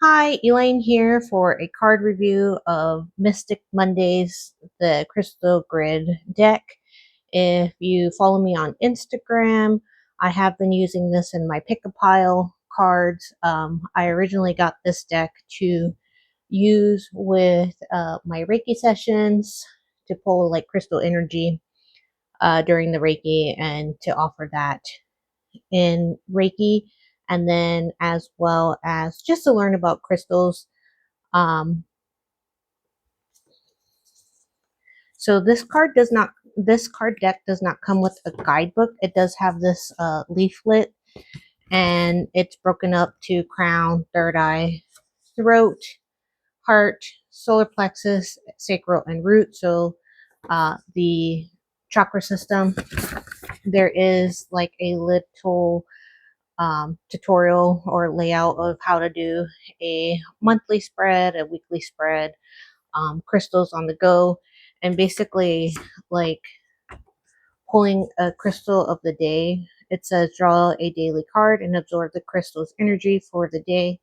Hi, Elaine here for a card review of Mystic Mondays, the Crystal Grid deck. If you follow me on Instagram, I have been using this in my pick-a-pile cards. I originally got this deck to use with my Reiki sessions to pull like crystal energy during the Reiki and to offer that in Reiki, and then as well as just to learn about crystals. um, so this card deck does not come with a guidebook. It does have this leaflet, and it's broken up to crown, third eye, throat, heart, solar plexus, sacral, and root. So the chakra system, there is like a little tutorial or layout of how to do a monthly spread, a weekly spread, crystals on the go, and basically like pulling a crystal of the day. It says draw a daily card and absorb the crystal's energy for the day.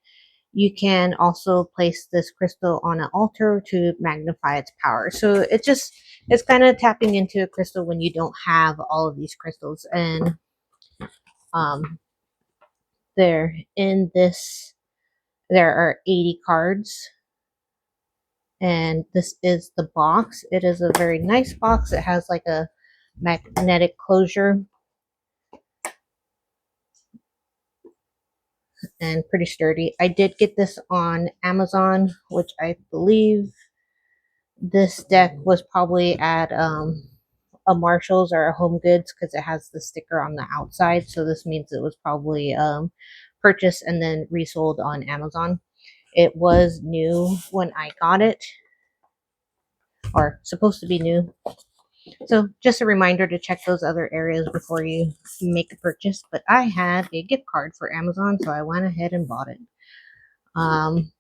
You can also place this crystal on an altar to magnify its power. So it's kind of tapping into a crystal when you don't have all of these crystals. And um, there in this there are 80 cards, and this is the box. It is a very nice box. It has like a magnetic closure and pretty sturdy. I did get this on Amazon, which I believe this deck was probably at a Marshalls or a Home Goods because it has the sticker on the outside. So this means it was probably purchased and then resold on Amazon. It was new when I got it, or supposed to be new. So just a reminder to check those other areas before you make a purchase. But I had a gift card for Amazon, so I went ahead and bought it. Um,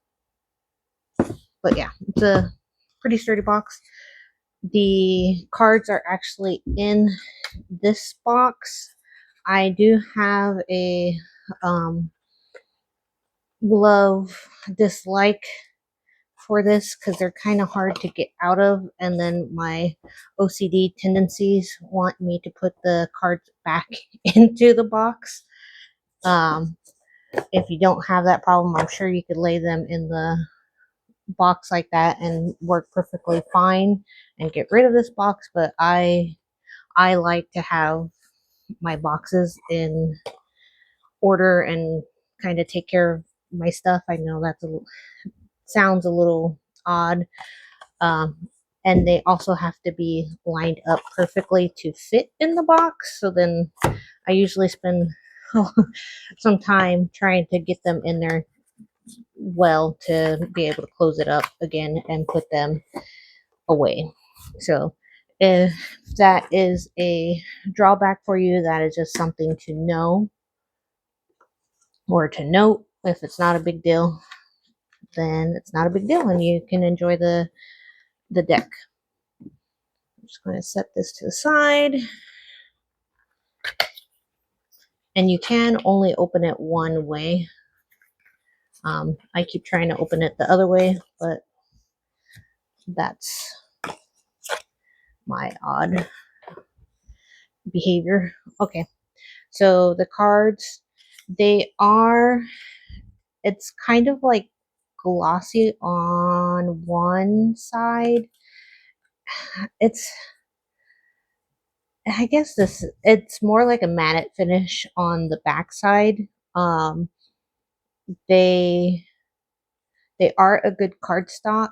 but yeah, it's a pretty sturdy box. The cards are actually in this box. I do have a love dislike for this because they're kind of hard to get out of, and then my OCD tendencies want me to put the cards back into the box. Um, if you don't have that problem, I'm sure you could lay them in the box like that and work perfectly fine and get rid of this box. But I like to have my boxes in order and kind of take care of my stuff. I know that sounds a little odd. Um, and they also have to be lined up perfectly to fit in the box. So then I usually spend some time trying to get them in there well to be able to close it up again and put them away. So if that is a drawback for you, that is just something to know or to note. If it's not a big deal, then it's not a big deal and you can enjoy the deck. I'm just going to set this to the side. And you can only open it one way. I keep trying to open it the other way, but that's my odd behavior. Okay, so the cards, they are, it's kind of like glossy on one side. It's, I guess it's more like a matte finish on the back side. Um, they they are a good cardstock,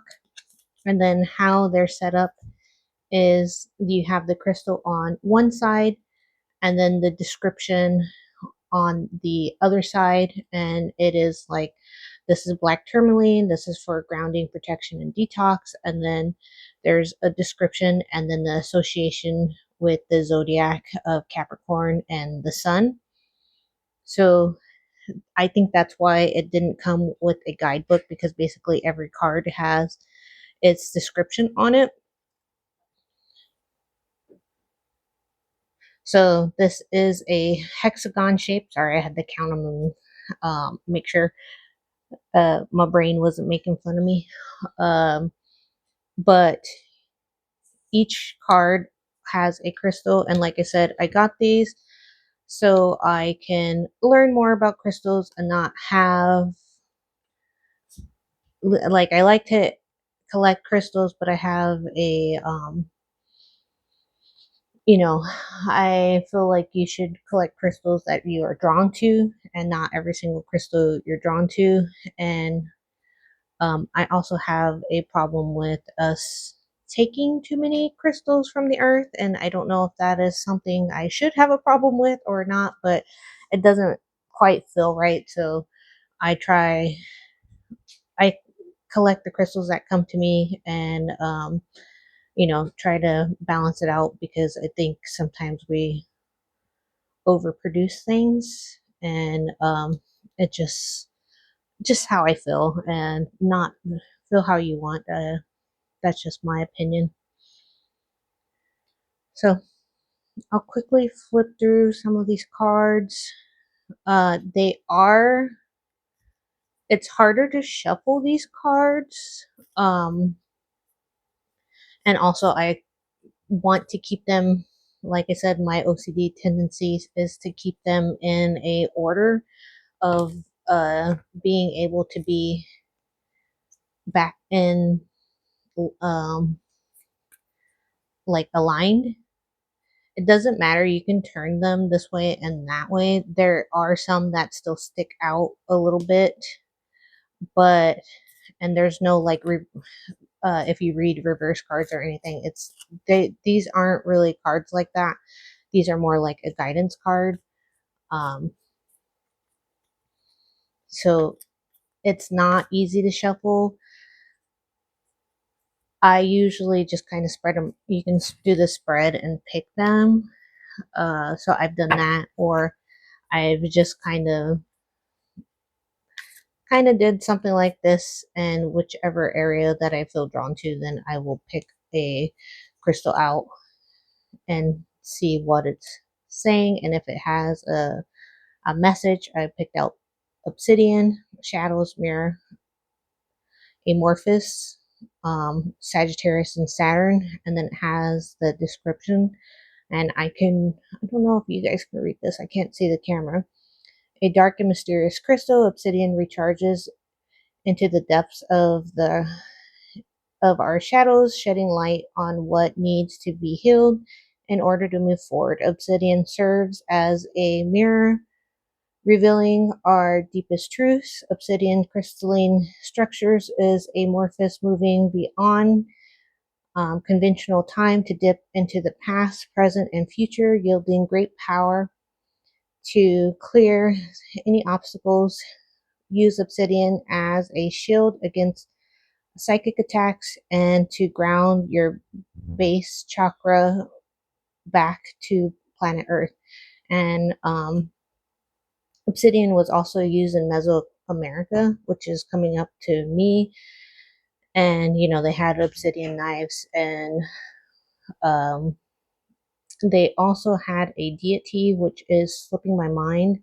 and then how they're set up is you have the crystal on one side and then the description on the other side, and it is like this is black tourmaline, this is for grounding, protection, and detox, and then there's a description and then the association with the zodiac of Capricorn and the sun. So I think that's why it didn't come with a guidebook, because basically every card has its description on it. So this is a hexagon shape. Sorry, I had to count them and make sure. My brain wasn't making fun of me. Um, but each card has a crystal, and like I said, I got these so I can learn more about crystals and not have, like, I like to collect crystals, but I have a you know, I feel like you should collect crystals that you are drawn to, and not every single crystal you're drawn to. And I also have a problem with us taking too many crystals from the earth, and I don't know if that is something I should have a problem with or not, but it doesn't quite feel right. So I try, I collect the crystals that come to me, and try to balance it out, because I think sometimes we overproduce things, and it just how I feel, and not feel how you want. That's just my opinion. So I'll quickly flip through some of these cards. They are, it's harder to shuffle these cards. Um, and also I want to keep them, like I said, my OCD tendencies is to keep them in a order of being able to be back in, um like, aligned. It doesn't matter, you can turn them this way and that way. There are some that still stick out a little bit, but and there's no, like, if you read reverse cards or anything, these aren't really cards like that. These are more like a guidance card. um so it's not easy to shuffle. I usually just kind of spread them. You can do the spread and pick them. So I've done that, or I've just kind of did something like this, and whichever area that I feel drawn to, then I will pick a crystal out and see what it's saying. And if it has a message, I picked out Obsidian, Shadows, Mirror, Amorphous, Sagittarius, and Saturn, and then it has the description. And I don't know if you guys can read this, I can't see the camera. A dark and mysterious crystal, obsidian recharges into the depths of our shadows, shedding light on what needs to be healed in order to move forward. Obsidian serves as a mirror, revealing our deepest truths. Obsidian crystalline structures is amorphous, moving beyond conventional time to dip into the past, present, and future, yielding great power to clear any obstacles. Use obsidian as a shield against psychic attacks and to ground your base chakra back to planet Earth. And obsidian was also used in Mesoamerica, which is coming up to me. And they had obsidian knives, and um, they also had a deity, which is slipping my mind,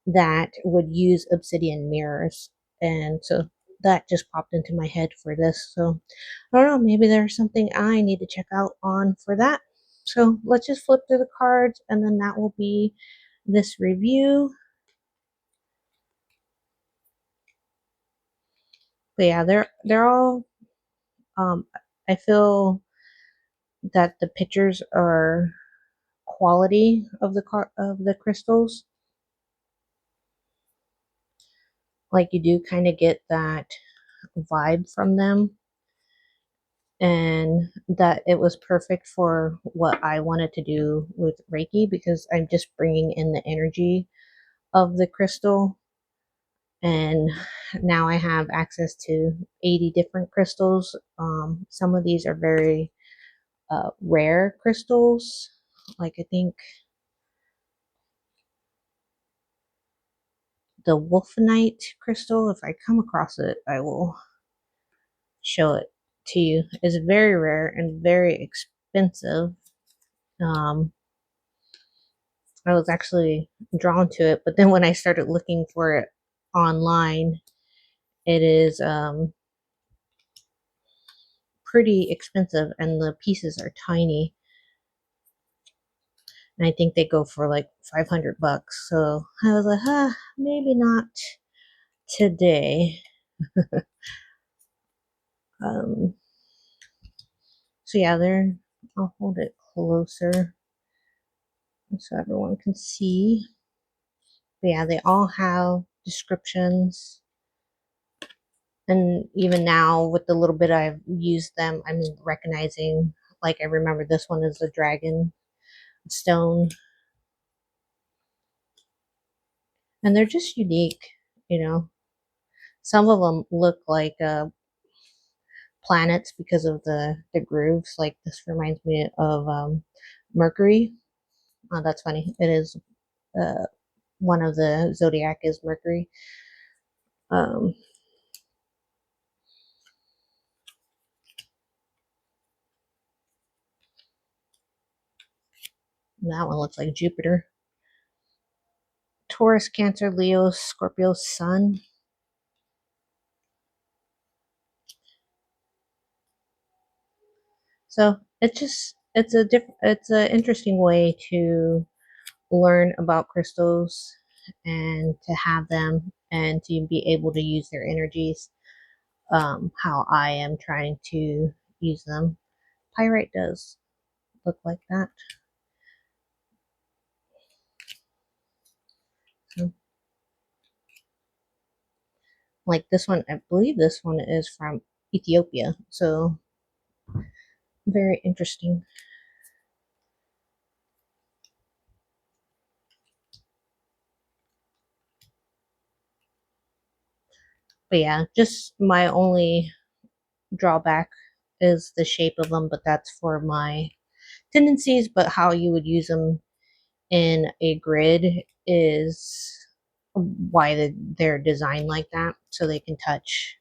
that would use obsidian mirrors. And so that just popped into my head for this. So I don't know, maybe there's something I need to check out on for that. So let's just flip through the cards, and then that will be this review. But yeah, they're all I feel that the pictures are quality of the crystals. Like, you do kind of get that vibe from them, and that it was perfect for what I wanted to do with Reiki, because I'm just bringing in the energy of the crystal. And now I have access to 80 different crystals. Some of these are very rare crystals. Like, I think the Wolfenite crystal, if I come across it, I will show it to you. It's very rare and very expensive. Um, I was actually drawn to it, but then when I started looking for it online, it is pretty expensive, and the pieces are tiny. And I think they go for like 500 bucks. So I was like, maybe not today. um, so yeah, I'll hold it closer so everyone can see. But yeah, they all have descriptions. And even now, with the little bit I've used them, I'm recognizing, like, I remember this one is the dragon stone. And they're just unique, you know. Some of them look like planets because of the grooves. Like this reminds me of Mercury. Oh, that's funny. It is uh, one of the zodiac is Mercury. Um, that one looks like Jupiter. Taurus, Cancer, Leo, Scorpio, Sun. So it's an interesting way to learn about crystals and to have them and to be able to use their energies. How I am trying to use them. Pyrite does look like that. So, like this one, I believe this one is from Ethiopia. So very interesting. But yeah, just my only drawback is the shape of them, but that's for my tendencies. But how you would use them in a grid is why they're designed like that, so they can touch.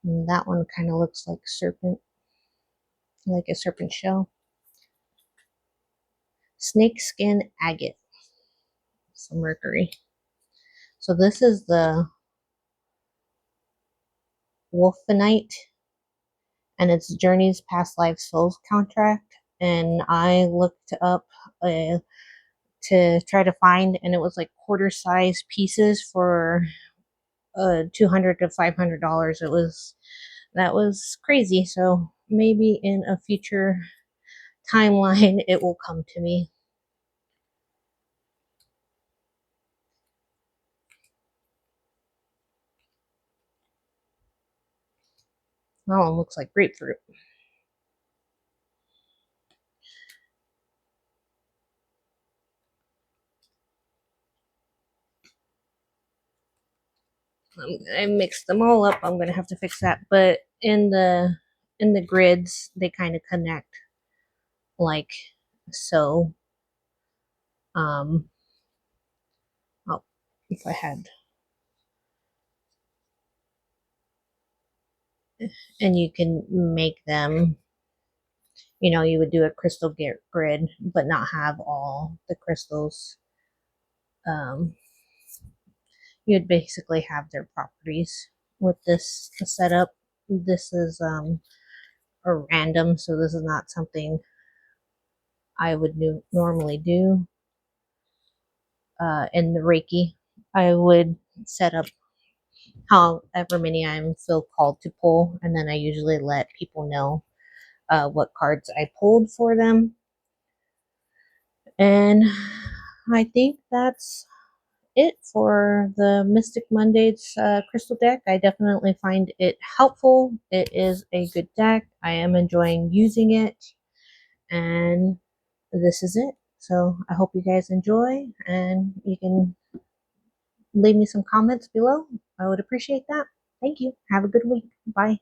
And that one kind of looks like serpent, like a serpent shell. Snake skin agate, some mercury. So this is the wolfenite, and it's Journey's Past Life Souls contract. And I looked up to try to find, and it was like quarter size pieces for $200 to $500. That was crazy. So maybe in a future timeline, it will come to me. That one looks like grapefruit. I mixed them all up. I'm gonna have to fix that. But in the grids, they kind of connect like so. Um, oh, if I had, and you can make them. You would do a crystal grid, but not have all the crystals. Um, you'd basically have their properties with this setup. This is a random, so this is not something I would normally do. In the Reiki, I would set up however many I feel called to pull, and then I usually let people know what cards I pulled for them. And I think that's it for the Mystic Mondays crystal deck. I definitely find it helpful. It is a good deck. I am enjoying using it, and this is it. So I hope you guys enjoy, and you can leave me some comments below. I would appreciate that. Thank you. Have a good week. Bye.